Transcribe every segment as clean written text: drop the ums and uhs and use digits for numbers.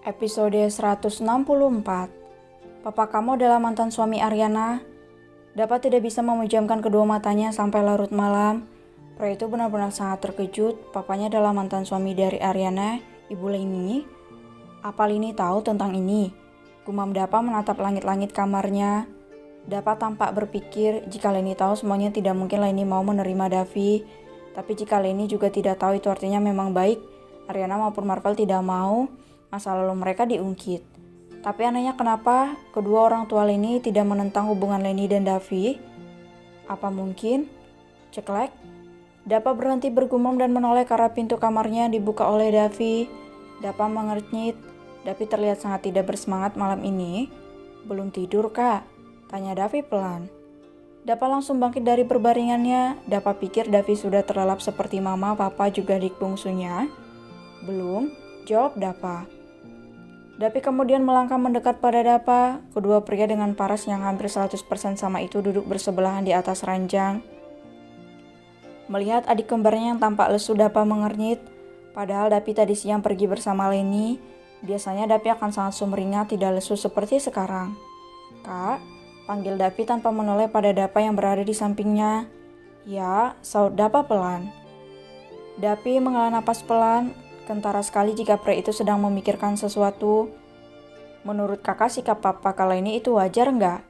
Episode 164. Papa kamu adalah mantan suami Ariana. Dapat tidak bisa memejamkan kedua matanya sampai larut malam. Pria itu benar-benar sangat terkejut. Papanya adalah mantan suami dari Ariana, Ibu Leni. Apa Leni tahu tentang ini? Gumam Dapa menatap langit-langit kamarnya. Dapa tampak berpikir jika Leni tahu semuanya tidak mungkin Leni mau menerima Davi. Tapi jika Leni juga tidak tahu itu artinya memang baik Ariana maupun Marvel tidak mau masa lalu mereka diungkit. Tapi anehnya kenapa kedua orang tua Leni tidak menentang hubungan Leni dan Davi? Apa mungkin? Ceklek. Dapa berhenti bergumam dan menoleh ke arah pintu kamarnya dibuka oleh Davi. Dapa mengernyit. Davi terlihat sangat tidak bersemangat malam ini. Belum tidur kak? Tanya Davi pelan. Dapa langsung bangkit dari berbaringannya. Dapa pikir Davi sudah terlelap seperti mama, papa juga adik bungsunya. Belum, jawab Dapa. Davi kemudian melangkah mendekat pada Dapa. Kedua pria dengan paras yang hampir 100% sama itu duduk bersebelahan di atas ranjang. Melihat adik kembarnya yang tampak lesu, Dapa mengernyit. Padahal Davi tadi siang pergi bersama Leni. Biasanya Davi akan sangat sumringah, tidak lesu seperti sekarang. Kak, panggil Davi tanpa menoleh pada Dapa yang berada di sampingnya. Ya, saut Dapa pelan. Davi menghela napas pelan. Kentara sekali jika pria itu sedang memikirkan sesuatu. Menurut kakak sikap papa kala ini itu wajar nggak?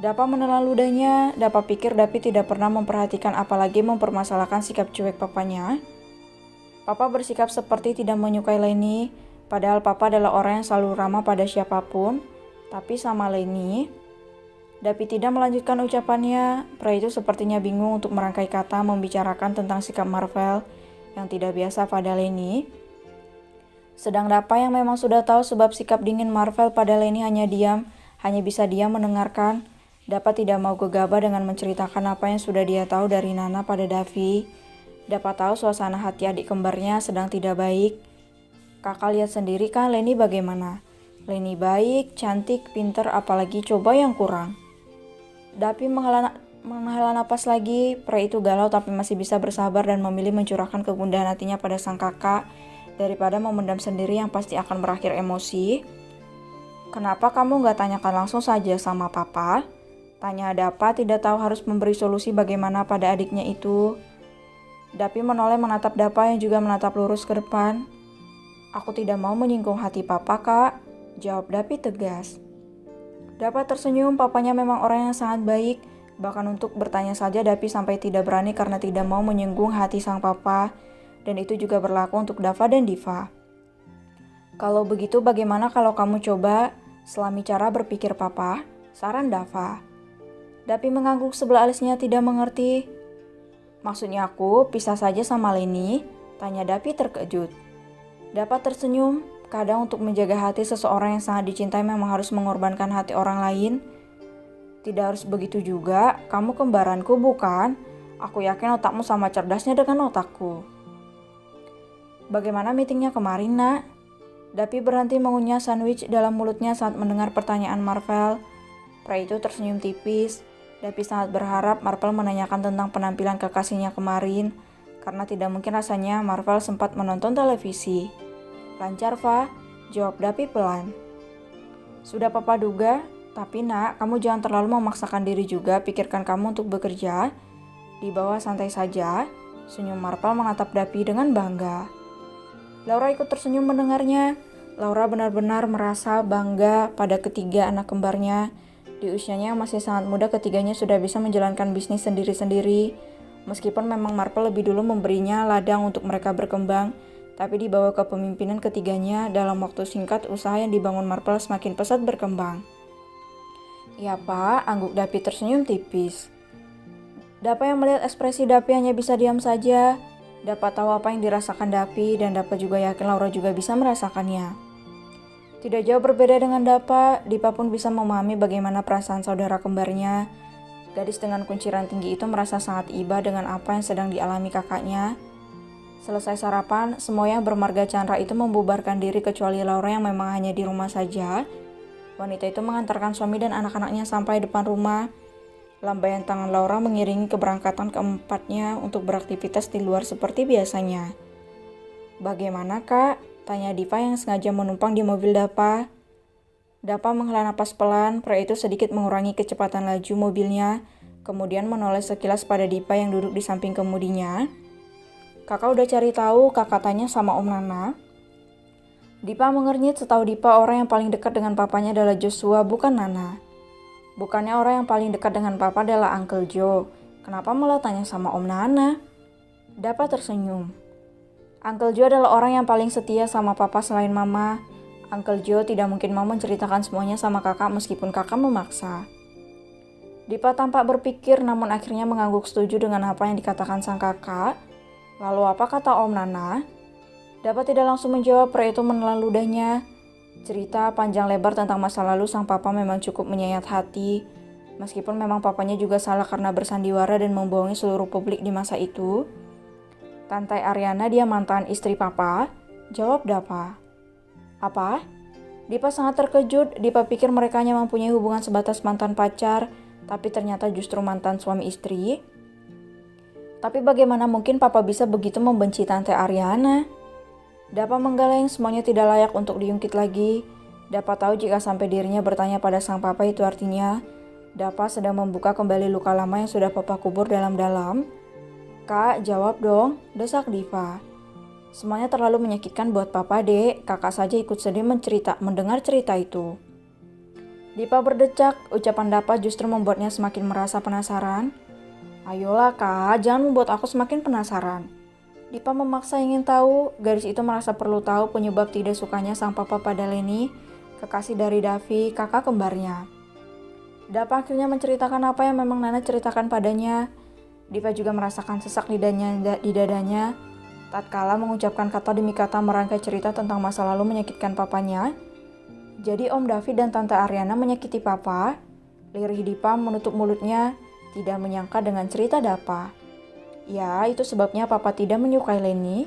Dapa menelan ludahnya. Dapa pikir Davi tidak pernah memperhatikan apalagi mempermasalahkan sikap cuek papanya. Papa bersikap seperti tidak menyukai Leni. Padahal papa adalah orang yang selalu ramah pada siapapun. Tapi sama Leni, Davi tidak melanjutkan ucapannya. Pria itu sepertinya bingung untuk merangkai kata membicarakan tentang sikap Marvel yang tidak biasa pada Leni. Sedang Dapa yang memang sudah tahu sebab sikap dingin Marvel pada Leni hanya bisa diam mendengarkan. Dapa tidak mau gegabah dengan menceritakan apa yang sudah dia tahu dari Nana pada Davi. Dapa tahu suasana hati adik kembarnya sedang tidak baik. Kakak lihat sendiri kan Leni bagaimana? Leni baik, cantik, pinter, apalagi coba yang kurang. Davi menghela napas lagi. Pria itu galau tapi masih bisa bersabar dan memilih mencurahkan kegundahan hatinya pada sang kakak daripada memendam sendiri yang pasti akan berakhir emosi. Kenapa kamu gak tanyakan langsung saja sama papa? Tanya Dapa tidak tahu harus memberi solusi bagaimana pada adiknya itu. Davi menoleh menatap Dapa yang juga menatap lurus ke depan. Aku tidak mau menyinggung hati papa kak, jawab Davi tegas. Dapa tersenyum, papanya memang orang yang sangat baik. Bahkan untuk bertanya saja Davi sampai tidak berani karena tidak mau menyinggung hati sang papa. Dan itu juga berlaku untuk Dava dan Diva. Kalau begitu bagaimana kalau kamu coba selami cara berpikir papa? Saran Dava. Davi mengangguk sebelah alisnya tidak mengerti. Maksudnya aku pisah saja sama Leni? Tanya Davi terkejut. Dava tersenyum. Kadang untuk menjaga hati seseorang yang sangat dicintai memang harus mengorbankan hati orang lain. Tidak harus begitu juga, kamu kembaranku bukan? Aku yakin otakmu sama cerdasnya dengan otakku. Bagaimana meetingnya kemarin nak? Davi berhenti mengunyah sandwich dalam mulutnya saat mendengar pertanyaan Marvel. Pria itu tersenyum tipis. Davi sangat berharap Marvel menanyakan tentang penampilan kekasihnya kemarin. Karena tidak mungkin rasanya Marvel sempat menonton televisi. Lancar Fa, jawab Davi pelan. Sudah papa duga. Tapi nak, kamu jangan terlalu memaksakan diri juga, pikirkan kamu untuk bekerja. Di bawah santai saja, senyum Marvel menatap Davi dengan bangga. Laura ikut tersenyum mendengarnya. Laura benar-benar merasa bangga pada ketiga anak kembarnya. Di usianya yang masih sangat muda, ketiganya sudah bisa menjalankan bisnis sendiri-sendiri. Meskipun memang Marvel lebih dulu memberinya ladang untuk mereka berkembang, tapi di bawah kepemimpinan ketiganya, dalam waktu singkat usaha yang dibangun Marvel semakin pesat berkembang. Ya pak, angguk Davi tersenyum tipis. Dapa yang melihat ekspresi Davi hanya bisa diam saja. Dapa tahu apa yang dirasakan Davi dan Dapa juga yakin Laura juga bisa merasakannya. Tidak jauh berbeda dengan Dapa, Diva pun bisa memahami bagaimana perasaan saudara kembarnya. Gadis dengan kunciran tinggi itu merasa sangat iba dengan apa yang sedang dialami kakaknya. Selesai sarapan, semua yang bermarga Chandra itu membubarkan diri kecuali Laura yang memang hanya di rumah saja. Wanita itu mengantarkan suami dan anak-anaknya sampai depan rumah. Lambaian tangan Laura mengiringi keberangkatan keempatnya untuk beraktivitas di luar seperti biasanya. Bagaimana kak? Tanya Dipa yang sengaja menumpang di mobil Dapa. Dapa menghela napas pelan, pria itu sedikit mengurangi kecepatan laju mobilnya, kemudian menoleh sekilas pada Dipa yang duduk di samping kemudinya. Kakak udah cari tahu, kakak tanya sama Om Nana. Dipa mengernyit, setahu Dipa orang yang paling dekat dengan papanya adalah Joshua, bukan Nana. Bukannya orang yang paling dekat dengan papa adalah Uncle Joe. Kenapa malah tanya sama Om Nana? Dapa tersenyum. Uncle Joe adalah orang yang paling setia sama papa selain mama. Uncle Joe tidak mungkin mau menceritakan semuanya sama kakak meskipun kakak memaksa. Dipa tampak berpikir namun akhirnya mengangguk setuju dengan apa yang dikatakan sang kakak. Lalu apa kata Om Nana? Dapa tidak langsung menjawab, pria itu menelan ludahnya. Cerita panjang lebar tentang masa lalu sang papa memang cukup menyayat hati. Meskipun memang papanya juga salah karena bersandiwara dan membohongi seluruh publik di masa itu. Tante Ariana dia mantan istri papa, jawab Dapa. Apa? Dipa sangat terkejut. Dipa pikir mereka hanya mempunyai hubungan sebatas mantan pacar, tapi ternyata justru mantan suami istri. Tapi bagaimana mungkin papa bisa begitu membenci Tante Ariana? Dapa menggeleng, semuanya tidak layak untuk diungkit lagi. Dapa tahu jika sampai dirinya bertanya pada sang papa itu artinya Dapa sedang membuka kembali luka lama yang sudah papa kubur dalam-dalam. Kak, jawab dong, desak Dipa. Semuanya terlalu menyakitkan buat papa, Dek. Kakak saja ikut sedih mendengar cerita itu. Dipa berdecak, ucapan Dapa justru membuatnya semakin merasa penasaran. Ayolah Kak, jangan membuat aku semakin penasaran. Dipa memaksa ingin tahu, gadis itu merasa perlu tahu penyebab tidak sukanya sang papa pada Leni, kekasih dari Davi, kakak kembarnya. Dapa akhirnya menceritakan apa yang memang Nana ceritakan padanya. Dipa juga merasakan sesak di dadanya. Tatkala mengucapkan kata demi kata merangkai cerita tentang masa lalu menyakitkan papanya. Jadi Om Davi dan Tante Ariana menyakiti papa. Lirih Dipa menutup mulutnya, tidak menyangka dengan cerita Dapa. Ya, itu sebabnya papa tidak menyukai Leni.